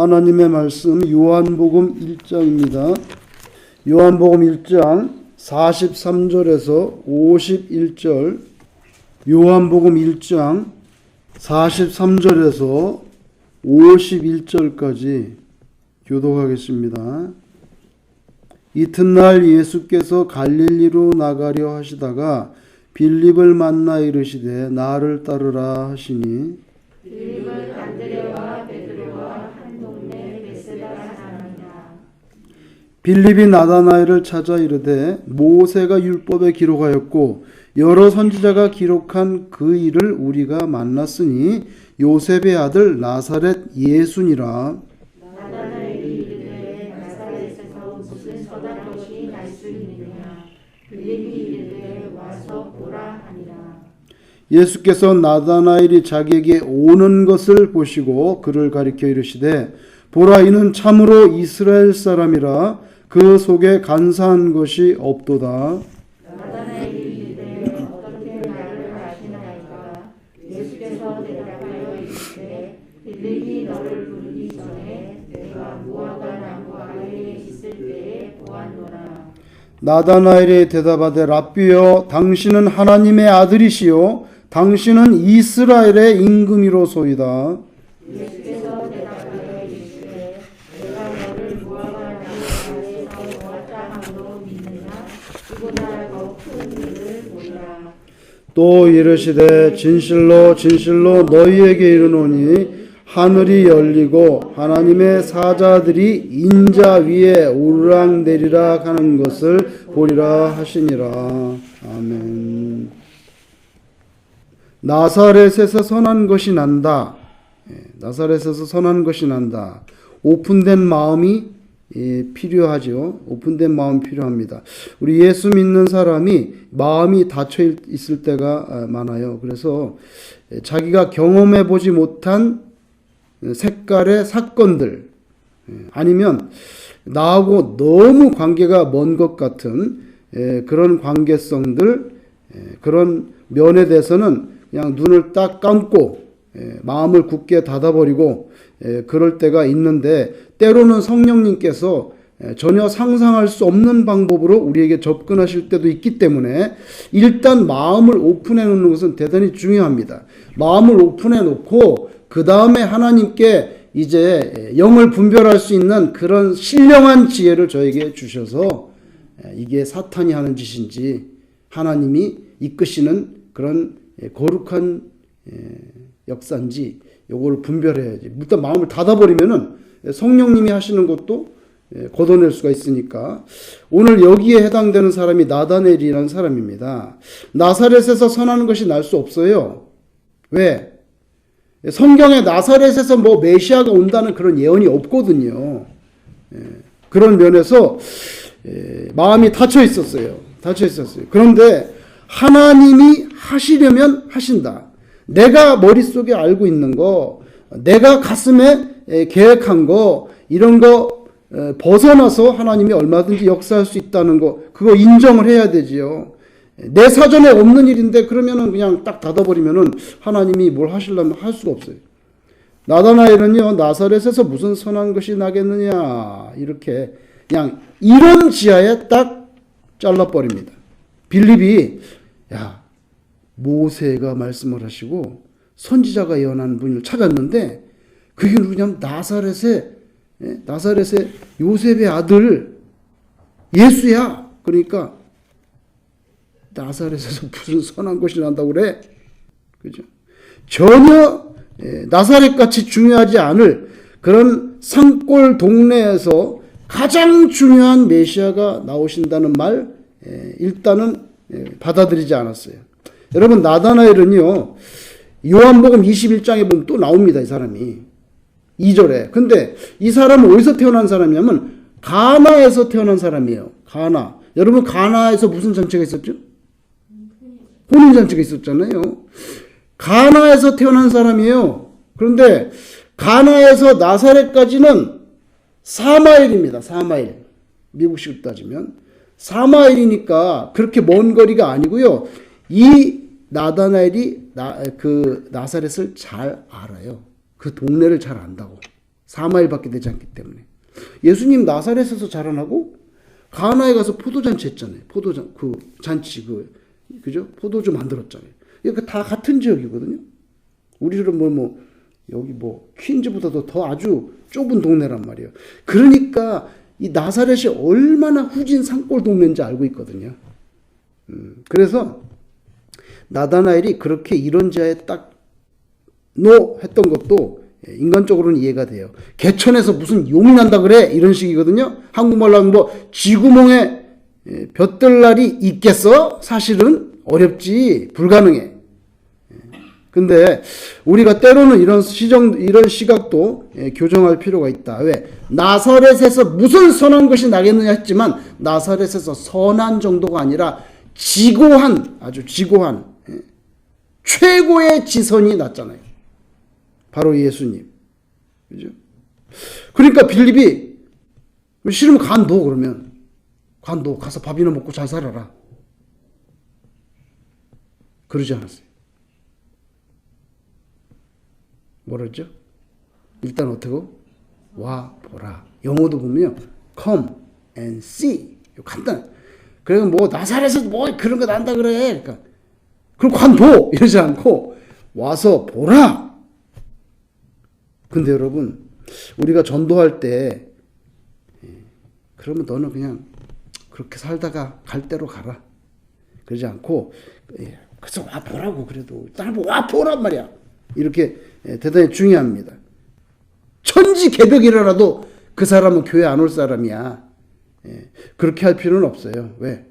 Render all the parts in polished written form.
하나님의 말씀 요한복음 1장입니다. 요한복음 1장 43절에서 51절, 요한복음 1장 43절에서 51절까지 교독하겠습니다. 이튿날 예수께서 갈릴리로 나가려 하시다가 빌립을 만나 이르시되 나를 따르라 하시니 빌립은 안드레와 베드로와 한 동네 베세다 사람이라. 빌립이 나다나엘을 찾아 이르되 모세가 율법에 기록하였고 여러 선지자가 기록한 그 일을 우리가 만났으니 요셉의 아들 나사렛 예수니라. 나다나엘이 이르되 나사렛에서 무슨 선한 것이 날 수 있느냐. 빌립이 이르되 와서 보라 하니라. 예수께서 나다나엘이 자기에게 오는 것을 보시고 그를 가리켜 이르시되 보라, 이는 참으로 이스라엘 사람이라. 그 속에 간사한 것이 없도다. 나다나엘이 이르되 어떻게 나를 아시나이까. 예수께서 대답하여 이르시되 빌립이 너를 부르기 전에 내가 무화과 나무 아래에 있을 때에 보았노라. 나다나엘이 대답하되 랍비여, 당신은 하나님의 아들이시요 당신은 이스라엘의 임금이로소이다. 예수께서 대답하여 이르시되 내가 너를 무화과 나무 아래에서 보았다 함으로 믿느냐. 이보다 더 큰 일을 보리라. 또 이르시되 진실로 진실로 너희에게 이르노니 하늘이 열리고 하나님의 사자들이 인자 위에 오르락내리락 하는 것을 보리라 하시니라. 아멘. 나사렛에서 선한 것이 난다. 나사렛에서 선한 것이 난다. 오픈된 마음이 필요하죠. 오픈된 마음이 필요합니다. 우리 예수 믿는 사람이 마음이 닫혀 있을 때가 많아요. 그래서 자기가 경험해 보지 못한 색깔의 사건들, 아니면 나하고 너무 관계가 먼 것 같은 그런 관계성들, 그런 면에 대해서는 그냥 눈을 딱 감고 마음을 굳게 닫아버리고 그럴 때가 있는데, 때로는 성령님께서 전혀 상상할 수 없는 방법으로 우리에게 접근하실 때도 있기 때문에 일단 마음을 오픈해 놓는 것은 대단히 중요합니다. 마음을 오픈해 놓고 그 다음에 하나님께 이제 영을 분별할 수 있는 그런 신령한 지혜를 저에게 주셔서 이게 사탄이 하는 짓인지 하나님이 이끄시는 그런 거룩한 역사인지 요거를 분별해야지. 일단 마음을 닫아버리면은 성령님이 하시는 것도 걷어낼 수가 있으니까. 오늘 여기에 해당되는 사람이 나다나엘이라는 사람입니다. 나사렛에서 선한 것이 날 수 없어요. 왜? 성경에 나사렛에서 뭐 메시아가 온다는 그런 예언이 없거든요. 그런 면에서 마음이 닫혀 있었어요. 그런데 하나님이 하시려면 하신다. 내가 머릿속에 알고 있는 거, 내가 가슴에 계획한 거, 이런 거 벗어나서 하나님이 얼마든지 역사할 수 있다는 거, 그거 인정을 해야 되지요. 내 사전에 없는 일인데 그러면은 그냥 딱 닫아버리면은 하나님이 뭘 하시려면 할 수가 없어요. 나다나엘은요, 나사렛에서 무슨 선한 것이 나겠느냐, 이렇게 그냥 이런 지하에 딱 잘라버립니다. 빌립이 야, 모세가 말씀을 하시고 선지자가 예언한 분을 찾았는데 그게 누구냐면 나사렛의 요셉의 아들 예수야. 그러니까 나사렛에서 무슨 선한 것이 난다고 그래? 그죠? 전혀 나사렛같이 중요하지 않을 그런 산골 동네에서 가장 중요한 메시아가 나오신다는 말 일단은 받아들이지 않았어요. 여러분, 나다나엘은요, 요한복음 21장에 보면 또 나옵니다. 이 사람이 2절에. 근데 이 사람은 어디서 태어난 사람이냐면 가나에서 태어난 사람이에요. 가나. 여러분, 가나에서 무슨 잔치가 있었죠? 혼인잔치가 있었잖아요. 가나에서 태어난 사람이에요. 그런데 가나에서 나사렛까지는 4마일입니다. 4마일. 미국식으로 따지면 4마일이니까 그렇게 먼 거리가 아니고요. 이 나다나엘이 그 나사렛을 잘 알아요. 그 동네를 잘 안다고. 4마일밖에 되지 않기 때문에. 예수님 나사렛에서 자라나고 가나에 가서 포도잔치 했잖아요. 포도잔 그 잔치 그죠? 포도주 만들었잖아요. 이거 다 같은 지역이거든요. 우리는 여기 퀸즈보다도 더 아주 좁은 동네란 말이에요. 그러니까 이 나사렛이 얼마나 후진 산골 동네인지 알고 있거든요. 그래서 나다나엘이 그렇게 이런 지하에 딱 했던 것도 인간적으로는 이해가 돼요. 개천에서 무슨 용이 난다 그래? 이런 식이거든요. 한국말로 하면 쥐구멍에 볕들날이 있겠어? 사실은 어렵지, 불가능해. 근데 우리가 때로는 이런 시각도 교정할 필요가 있다. 왜? 나사렛에서 무슨 선한 것이 나겠느냐 했지만 나사렛에서 선한 정도가 아니라 아주 지고한 최고의 지선이 났잖아요. 바로 예수님. 그죠? 그러니까 빌립이 싫으면 간둬 그러면 간둬 가서 밥이나 먹고 잘 살아라. 그러지 않았어요. 뭐랬죠? 일단 어떻게 와 보라. 영어도 보면요, come and see. 간단. 그래서 나사렛에서 그런 거 난다 그래. 그러니까 그럼 관둬 이러지 않고 와서 보라. 근데 여러분, 우리가 전도할 때 그러면 너는 그냥 그렇게 살다가 갈 대로 가라. 그러지 않고 그래서 와 보라고. 그래도 일단 와 보란 말이야. 이렇게 대단히 중요합니다. 천지개벽이라도 그 사람은 교회 안 올 사람이야. 그렇게 할 필요는 없어요. 왜?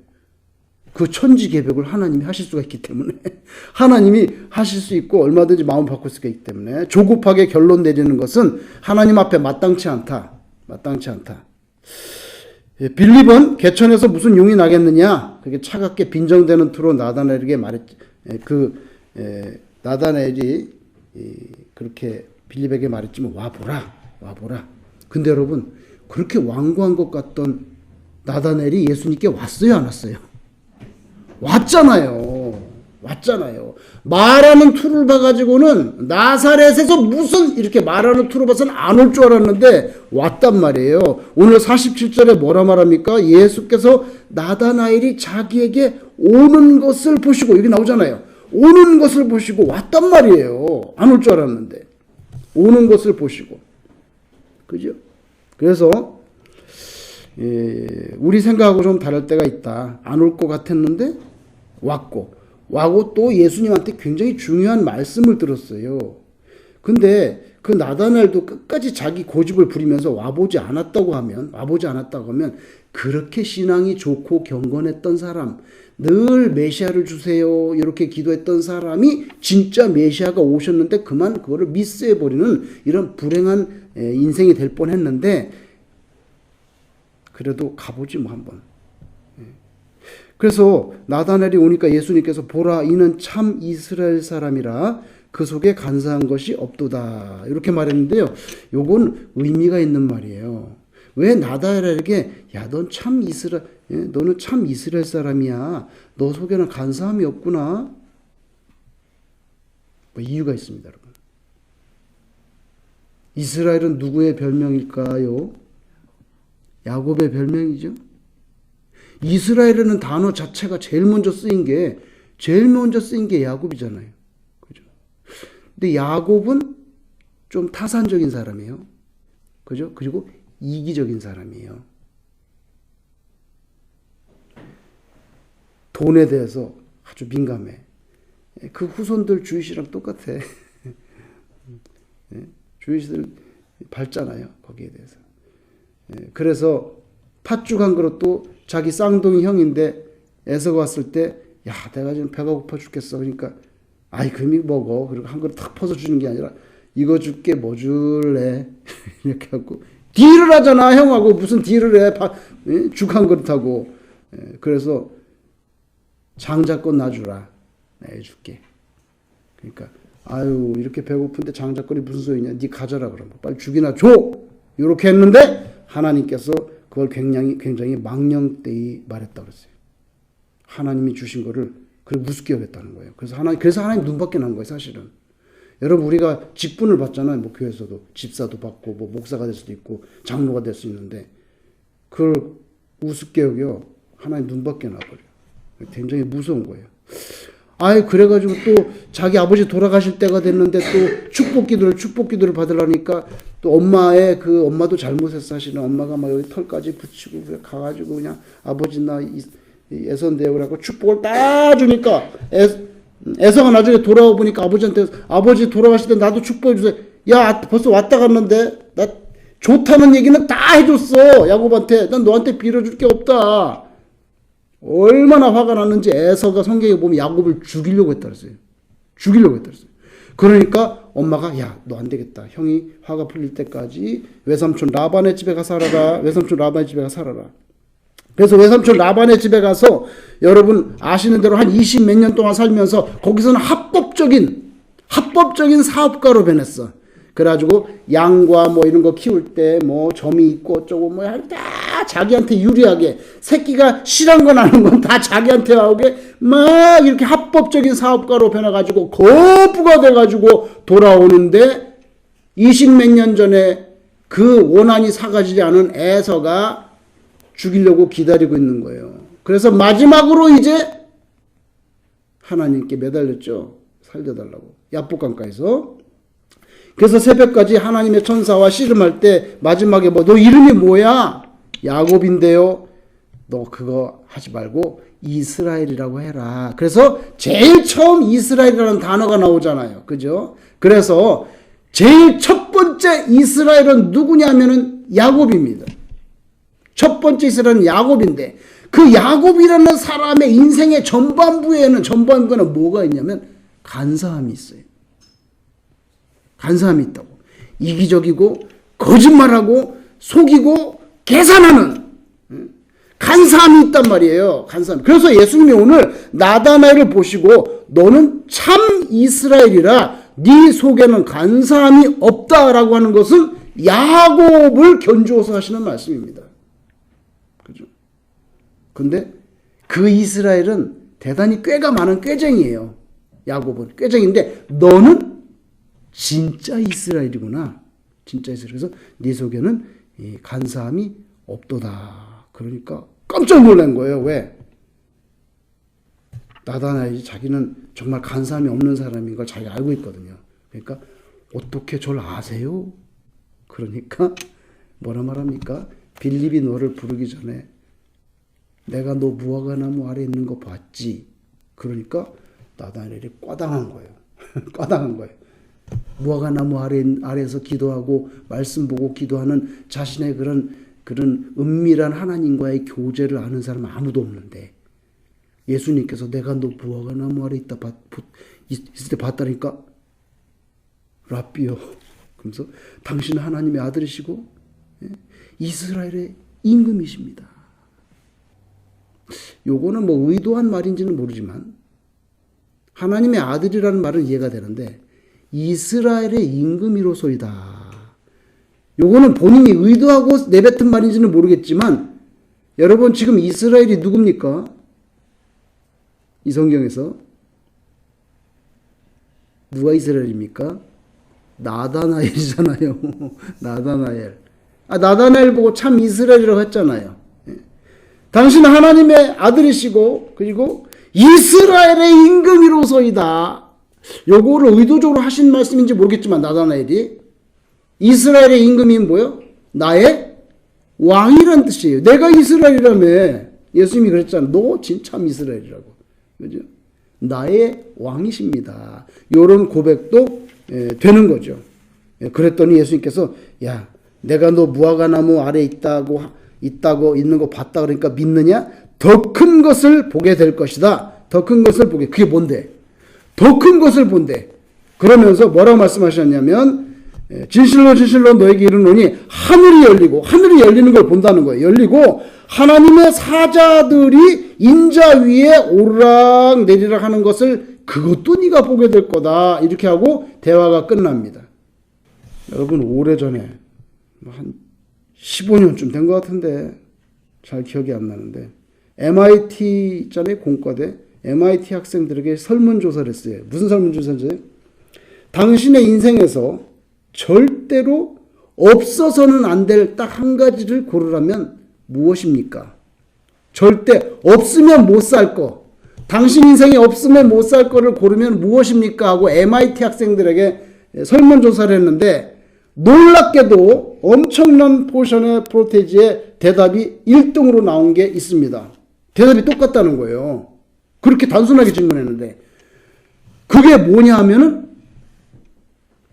그 천지개벽을 하나님이 하실 수가 있기 때문에. 하나님이 하실 수 있고 얼마든지 마음 바꿀 수가 있기 때문에 조급하게 결론 내리는 것은 하나님 앞에 마땅치 않다. 빌립은 개천에서 무슨 용이 나겠느냐? 그게 차갑게 빈정대는 투로 나다나엘에게 말했지. 나다나엘이 그렇게 빌립에게 말했지만 와 보라. 근데 여러분, 그렇게 완고한 것 같던 나다나엘이 예수님께 왔어요, 안 왔어요? 왔잖아요. 말하는 투를 봐가지고는 나사렛에서 무슨 이렇게 말하는 투를 봐서는 안 올 줄 알았는데 왔단 말이에요. 오늘 47절에 뭐라 말합니까? 예수께서 나다나엘이 자기에게 오는 것을 보시고, 여기 나오잖아요. 오는 것을 보시고 왔단 말이에요. 안 올 줄 알았는데 오는 것을 보시고. 그죠? 그래서 우리 생각하고 좀 다를 때가 있다. 안 올 것 같았는데 와고 또 예수님한테 굉장히 중요한 말씀을 들었어요. 근데 그 나다나엘도 끝까지 자기 고집을 부리면서 와보지 않았다고 하면 그렇게 신앙이 좋고 경건했던 사람, 늘 메시아를 주세요 이렇게 기도했던 사람이 진짜 메시아가 오셨는데 그만 그거를 미스해버리는 이런 불행한 인생이 될 뻔했는데 그래도 가보지 한번. 그래서 나다나엘이 오니까 예수님께서 보라, 이는 참 이스라엘 사람이라 그 속에 간사한 것이 없도다 이렇게 말했는데요. 요건 의미가 있는 말이에요. 왜 나다나엘에게 너는 참 이스라엘 사람이야. 너 속에는 간사함이 없구나. 이유가 있습니다, 여러분. 이스라엘은 누구의 별명일까요? 야곱의 별명이죠. 이스라엘이라는 단어 자체가 제일 먼저 쓰인 게 야곱이잖아요. 그죠? 근데 야곱은 좀 타산적인 사람이에요. 그죠? 그리고 이기적인 사람이에요. 돈에 대해서 아주 민감해. 그 후손들 주이시랑 똑같아. 주이시들 밝잖아요. 거기에 대해서. 그래서 팥죽 한 그릇도 자기 쌍둥이 형인데 에서가 왔을 때 내가 지금 배가 고파 죽겠어. 그러니까 금이 먹어. 그리고 한 그릇 탁 퍼서 주는 게 아니라 이거 줄게 뭐 줄래? 이렇게 하고 딜을 하잖아. 형하고 무슨 딜을 해. 죽 한 그릇 하고. 그래서 장자권 놔주라. 내가 해줄게. 그러니까 이렇게 배고픈데 장자권이 무슨 소리냐. 네 가져라 그러면 빨리 죽이나 줘. 이렇게 했는데 하나님께서 그걸 굉장히 망령되이 말했다고 그랬어요. 하나님이 주신 거를 그걸 우습게 여겼다는 거예요. 그래서 하나님 눈밖에 난 거예요, 사실은. 여러분 우리가 직분을 받잖아요. 뭐 교회에서도 집사도 받고 뭐 목사가 될 수도 있고 장로가 될 수 있는데 그걸 우습게 여겨 하나님 눈 밖에 나버려요. 굉장히 무서운 거예요. 아이 그래가지고 또 자기 아버지 돌아가실 때가 됐는데 또 축복 기도를 받으려니까 또 엄마도 잘못했어. 사실은 엄마가 막 여기 털까지 붙이고 그래 가가지고 그냥 아버지 나 애선대요 그래갖고 축복을 딱 주니까 애서가 나중에 돌아와 보니까 아버지한테 아버지 돌아가실 때 나도 축복해 주세요. 야 벌써 왔다 갔는데 나 좋다는 얘기는 다 해줬어. 야곱한테 난 너한테 빌어줄 게 없다. 얼마나 화가 났는지 에서가 성경에 보면 야곱을 죽이려고 했다 그랬어요. 그러니까 엄마가 야 너 안 되겠다. 형이 화가 풀릴 때까지 외삼촌 라반의 집에 가 살아라. 그래서 외삼촌 라반의 집에 가서 여러분 아시는 대로 한 20 몇 년 동안 살면서 거기서는 합법적인 사업가로 변했어. 그래가지고 양과 뭐 이런 거 키울 때 뭐 점이 있고 어쩌고 뭐 다 자기한테 유리하게 새끼가 실한 거 나는 건 다 자기한테 나오게 막 이렇게 합법적인 사업가로 변해가지고 거부가 돼가지고 돌아오는데 20 몇 년 전에 그 원한이 사가지지 않은 에서가 죽이려고 기다리고 있는 거예요. 그래서 마지막으로 이제 하나님께 매달렸죠. 살려달라고 야복강가에서. 그래서 새벽까지 하나님의 천사와 씨름할 때 마지막에 너 이름이 뭐야? 야곱인데요. 너 그거 하지 말고 이스라엘이라고 해라. 그래서 제일 처음 이스라엘이라는 단어가 나오잖아요. 그죠? 그래서 제일 첫 번째 이스라엘은 누구냐면은 야곱입니다. 첫 번째 이스라엘은 야곱인데 그 야곱이라는 사람의 인생의 전반부에는 뭐가 있냐면 간사함이 있어요. 간사함이 있다고. 이기적이고 거짓말하고 속이고 계산하는 간사함이 있단 말이에요. 간사함. 그래서 예수님이 오늘 나다나엘을 보시고 너는 참 이스라엘이라 네 속에는 간사함이 없다라고 하는 것은 야곱을 견주어서 하시는 말씀입니다. 그죠? 근데 그 이스라엘은 대단히 꾀가 많은 꾀쟁이에요. 야곱은 꾀쟁인데 너는 진짜 이스라엘이구나. 진짜 이스라엘. 그래서 네 속에는 이 간사함이 없도다. 그러니까 깜짝 놀란 거예요. 왜? 나다나엘이 자기는 정말 간사함이 없는 사람인 걸 자기가 알고 있거든요. 그러니까 어떻게 저를 아세요? 그러니까 뭐라 말합니까? 빌립이 너를 부르기 전에 내가 너 무화과나무 아래 있는 거 봤지? 그러니까 나다나엘이 꽈당한 거예요. 꽈당한 거예요. 무화과나무 아래에서 기도하고 말씀 보고 기도하는 자신의 그런 은밀한 하나님과의 교제를 아는 사람은 아무도 없는데 예수님께서 내가 너 무화과나무 아래 있을 때 봤다니까 라삐요. 그러면서 당신은 하나님의 아들이시고 이스라엘의 임금이십니다. 요거는 뭐 의도한 말인지는 모르지만 하나님의 아들이라는 말은 이해가 되는데 이스라엘의 임금이로소이다. 요거는 본인이 의도하고 내뱉은 말인지는 모르겠지만 여러분 지금 이스라엘이 누굽니까? 이 성경에서 누가 이스라엘입니까? 나다나엘이잖아요. 나다나엘. 나다나엘 보고 참 이스라엘이라고 했잖아요. 당신은 하나님의 아들이시고 그리고 이스라엘의 임금이로소이다. 요거를 의도적으로 하신 말씀인지 모르겠지만 나다나엘이 이스라엘의 임금이 뭐요? 나의 왕이란 뜻이에요. 내가 이스라엘이라며. 예수님이 그랬잖아. 너 진짜 이스라엘이라고. 그죠? 나의 왕이십니다. 요런 고백도 되는 거죠. 그랬더니 예수님께서 야 내가 너 무화과나무 아래 있다고 있는 거 봤다 그러니까 믿느냐? 더 큰 것을 보게 될 것이다. 더 큰 것을 보게. 그게 뭔데? 더 큰 것을 본대. 그러면서 뭐라고 말씀하셨냐면 진실로 진실로 너에게 이르노니 하늘이 열리는 걸 본다는 거예요. 열리고 하나님의 사자들이 인자 위에 오르락 내리락 하는 것을 그것도 네가 보게 될 거다. 이렇게 하고 대화가 끝납니다. 여러분 오래전에 한 15년쯤 된 것 같은데 잘 기억이 안 나는데 MIT 있잖아요. 공과대. MIT 학생들에게 설문조사를 했어요. 무슨 설문조사인지? 당신의 인생에서 절대로 없어서는 안 될 딱 한 가지를 고르라면 무엇입니까? 절대 없으면 못 살 거. 당신 인생에 없으면 못 살 거를 고르면 무엇입니까? 하고 MIT 학생들에게 설문조사를 했는데 놀랍게도 엄청난 포션의 프로테지의 대답이 1등으로 나온 게 있습니다. 대답이 똑같다는 거예요. 그렇게 단순하게 질문했는데 그게 뭐냐 하면은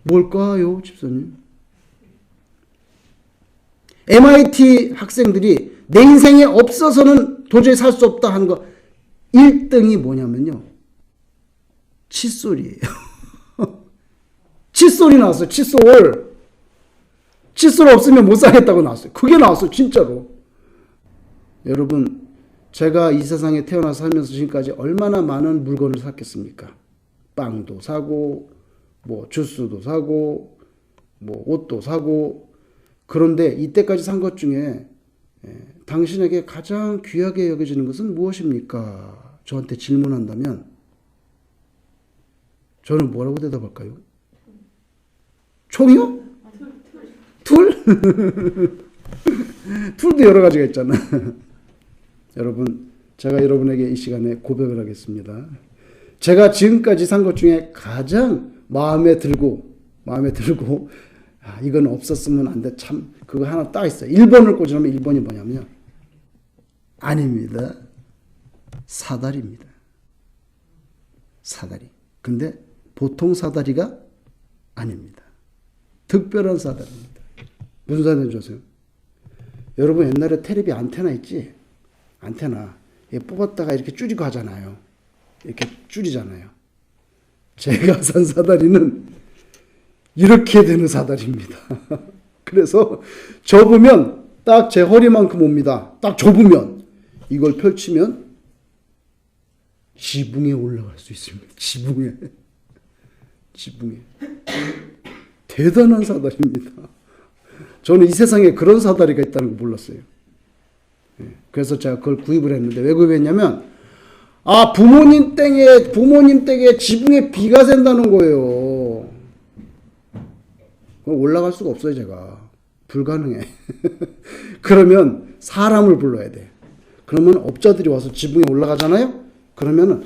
뭘까요, 집사님? MIT 학생들이 내 인생에 없어서는 도저히 살 수 없다 하는 거 1등이 뭐냐면요. 칫솔이에요. 칫솔이 나왔어요. 칫솔. 칫솔 없으면 못 살겠다고 나왔어요. 그게 나왔어요. 진짜로. 여러분, 제가 이 세상에 태어나서 살면서 지금까지 얼마나 많은 물건을 샀겠습니까? 빵도 사고, 뭐 주스도 사고, 뭐 옷도 사고. 그런데 이때까지 산 것 중에 당신에게 가장 귀하게 여겨지는 것은 무엇입니까? 저한테 질문한다면 저는 뭐라고 대답할까요? 총이요? 툴? 툴도 여러 가지가 있잖아. 여러분, 제가 여러분에게 이 시간에 고백을 하겠습니다. 제가 지금까지 산 것 중에 가장 마음에 들고 이건 없었으면 안 돼. 참 그거 하나 딱 있어요. 1번을 꽂으면 1번이 뭐냐면요. 아닙니다. 사다리입니다. 사다리. 근데 보통 사다리가 아닙니다. 특별한 사다리입니다. 무슨 사다리인지 아세요? 여러분 옛날에 텔레비 안테나 있지? 안테나. 뽑았다가 이렇게 줄이고 하잖아요. 이렇게 줄이잖아요. 제가 산 사다리는 이렇게 되는 사다리입니다. 그래서 접으면 딱 제 허리만큼 옵니다. 딱 접으면 이걸 펼치면 지붕에 올라갈 수 있습니다. 지붕에. 대단한 사다리입니다. 저는 이 세상에 그런 사다리가 있다는 거 몰랐어요. 그래서 제가 그걸 구입을 했는데 왜 구입했냐면 부모님 댁에 지붕에 비가 샌다는 거예요. 올라갈 수가 없어요, 제가. 불가능해. 그러면 사람을 불러야 돼. 그러면 업자들이 와서 지붕에 올라가잖아요? 그러면은,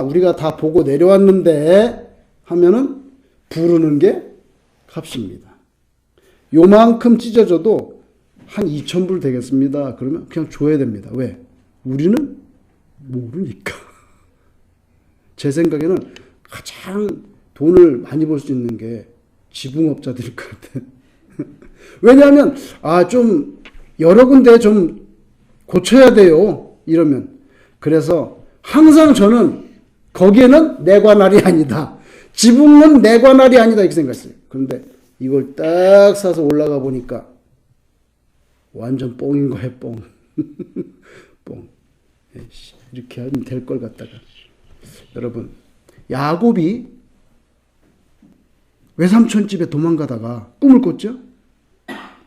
우리가 다 보고 내려왔는데 하면은 부르는 게 값입니다. 요만큼 찢어져도 한 2,000불 되겠습니다. 그러면 그냥 줘야 됩니다. 왜? 우리는 모르니까. 제 생각에는 가장 돈을 많이 벌 수 있는 게 지붕업자들일 것 같아. 왜냐하면 좀 여러 군데 좀 고쳐야 돼요. 이러면. 그래서 항상 저는 거기에는 내 관할이 아니다. 지붕은 내 관할이 아니다. 이렇게 생각했어요. 그런데 이걸 딱 사서 올라가 보니까 완전 뽕인 거예요. 뽕. 뽕. 이렇게 하면 될 걸 갖다가. 여러분, 야곱이 외삼촌 집에 도망가다가 꿈을 꿨죠?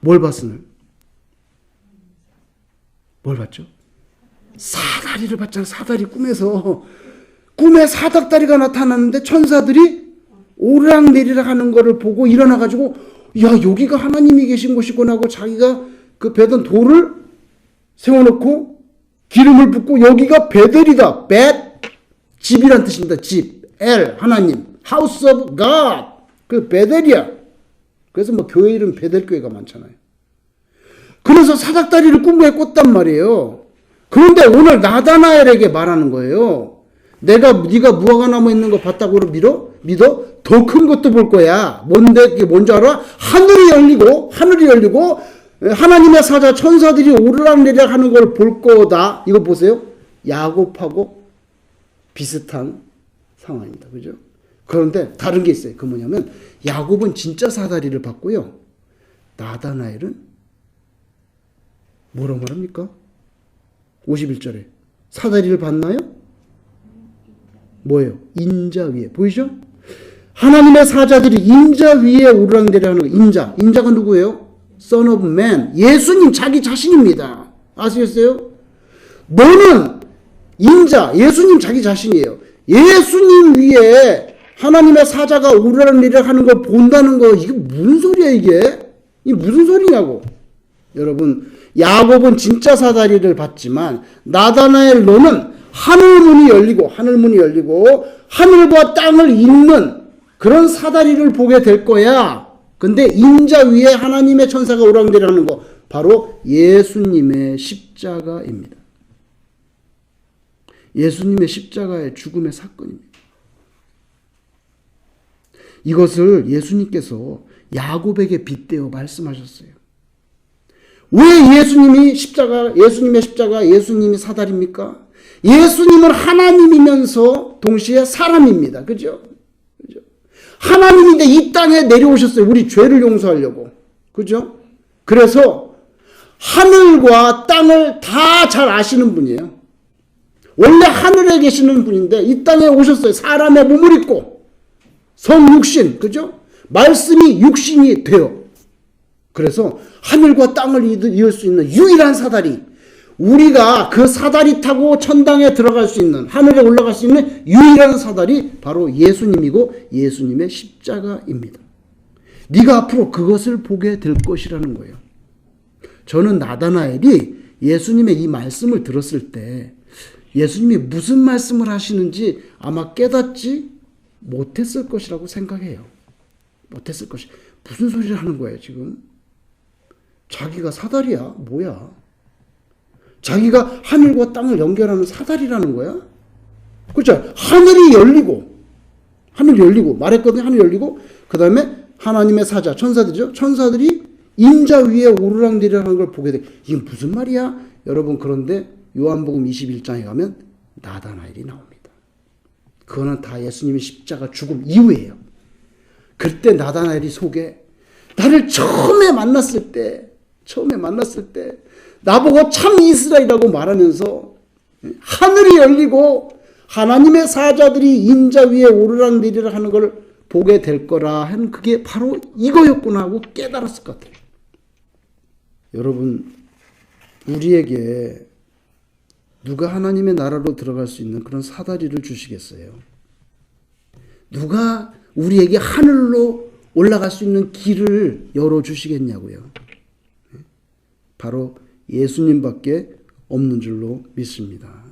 뭘 봤으나요? 뭘 봤죠? 사다리를 봤잖아요. 사다리 꿈에 사닥다리가 나타났는데 천사들이 오르락내리락 하는 거를 보고 일어나가지고 여기가 하나님이 계신 곳이구나 하고 자기가 그 베던 돌을 세워놓고 기름을 붓고 여기가 베델이다. 집이란 뜻입니다. 집. 하나님. House of God. 그 베델이야. 그래서 교회 이름 베델교회가 많잖아요. 그래서 사닥다리를 꿈에 꿨단 말이에요. 그런데 오늘 나다나엘에게 말하는 거예요. 네가 무화과나무 있는 거 봤다고 믿어? 더 큰 것도 볼 거야. 그게 뭔지 알아? 하늘이 열리고 하나님의 사자 천사들이 오르락내리락 하는 걸 볼 거다. 이거 보세요. 야곱하고 비슷한 상황입니다. 그죠? 그런데 다른 게 있어요. 그 뭐냐면 야곱은 진짜 사다리를 봤고요. 나다나엘은 뭐라고 말합니까? 51절에 사다리를 봤나요? 뭐예요? 인자 위에. 보이죠? 하나님의 사자들이 인자 위에 오르락내리락 하는 거. 인자가 누구예요? Son of Man. 예수님 자기 자신입니다. 아시겠어요? 너는 인자, 예수님 자기 자신이에요. 예수님 위에 하나님의 사자가 오르락내리락 하는 걸 본다는 거, 이게 무슨 소리야 이게? 이게 무슨 소리냐고. 여러분, 야곱은 진짜 사다리를 봤지만 나다나엘 너는 하늘문이 열리고 하늘과 땅을 잇는 그런 사다리를 보게 될 거야. 근데 인자 위에 하나님의 천사가 오르락내리락 하는 거, 바로 예수님의 십자가입니다. 예수님의 십자가의 죽음의 사건입니다. 이것을 예수님께서 야곱에게 빗대어 말씀하셨어요. 왜 예수님의 십자가, 예수님이 사다리입니까? 예수님은 하나님이면서 동시에 사람입니다. 그죠? 하나님인데 이 땅에 내려오셨어요. 우리 죄를 용서하려고. 그죠? 그래서 하늘과 땅을 다 잘 아시는 분이에요. 원래 하늘에 계시는 분인데 이 땅에 오셨어요. 사람의 몸을 입고. 성육신, 그죠? 말씀이 육신이 되어. 그래서 하늘과 땅을 이을 수 있는 유일한 사다리. 우리가 그 사다리 타고 천당에 들어갈 수 있는, 하늘에 올라갈 수 있는 유일한 사다리, 바로 예수님이고 예수님의 십자가입니다. 네가 앞으로 그것을 보게 될 것이라는 거예요. 저는 나다나엘이 예수님의 이 말씀을 들었을 때 예수님이 무슨 말씀을 하시는지 아마 깨닫지 못했을 것이라고 생각해요. 못했을 것이. 무슨 소리를 하는 거예요 지금? 자기가 사다리야? 뭐야? 자기가 하늘과 땅을 연결하는 사다리라는 거야? 그렇죠? 하늘이 열리고 말했거든요. 하늘이 열리고 그 다음에 하나님의 사자, 천사들이죠. 천사들이 인자 위에 오르락내리락 하는 걸 보게 돼. 이게 무슨 말이야? 여러분, 그런데 요한복음 21장에 가면 나다나엘이 나옵니다. 그거는 다 예수님의 십자가 죽음 이후예요. 그때 나다나엘이 속에 나를 처음에 만났을 때 나보고 참 이스라엘이라고 말하면서 하늘이 열리고 하나님의 사자들이 인자 위에 오르락내리락 하는 걸 보게 될 거라 하는, 그게 바로 이거였구나 하고 깨달았을 것 같아요. 여러분, 우리에게 누가 하나님의 나라로 들어갈 수 있는 그런 사다리를 주시겠어요? 누가 우리에게 하늘로 올라갈 수 있는 길을 열어주시겠냐고요. 바로 예수님밖에 없는 줄로 믿습니다.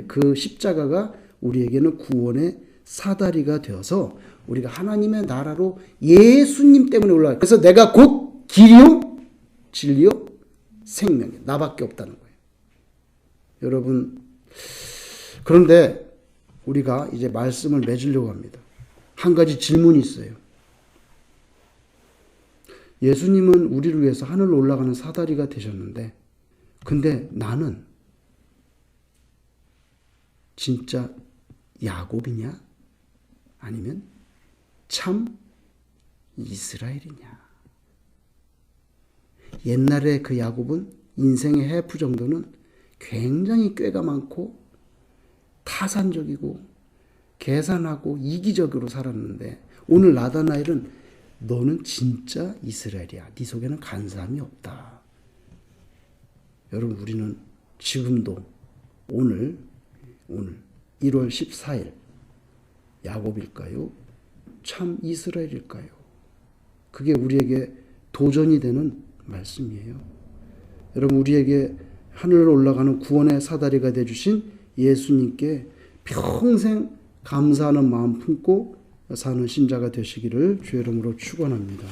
그 십자가가 우리에게는 구원의 사다리가 되어서 우리가 하나님의 나라로 예수님 때문에 올라가요. 그래서 내가 곧 길이요 진리요 생명이요, 나밖에 없다는 거예요. 여러분, 그런데 우리가 이제 말씀을 맺으려고 합니다. 한 가지 질문이 있어요. 예수님은 우리를 위해서 하늘로 올라가는 사다리가 되셨는데, 근데 나는 진짜 야곱이냐? 아니면 참 이스라엘이냐? 옛날에 그 야곱은 인생의 해프 정도는 굉장히 꾀가 많고 타산적이고 계산하고 이기적으로 살았는데, 오늘 나다나엘은 너는 진짜 이스라엘이야. 네 속에는 간사함이 없다. 여러분, 우리는 지금도 오늘 1월 14일 야곱일까요? 참 이스라엘일까요? 그게 우리에게 도전이 되는 말씀이에요. 여러분, 우리에게 하늘로 올라가는 구원의 사다리가 되어주신 예수님께 평생 감사하는 마음 품고 사는 신자가 되시기를 주의 이름으로 축원합니다.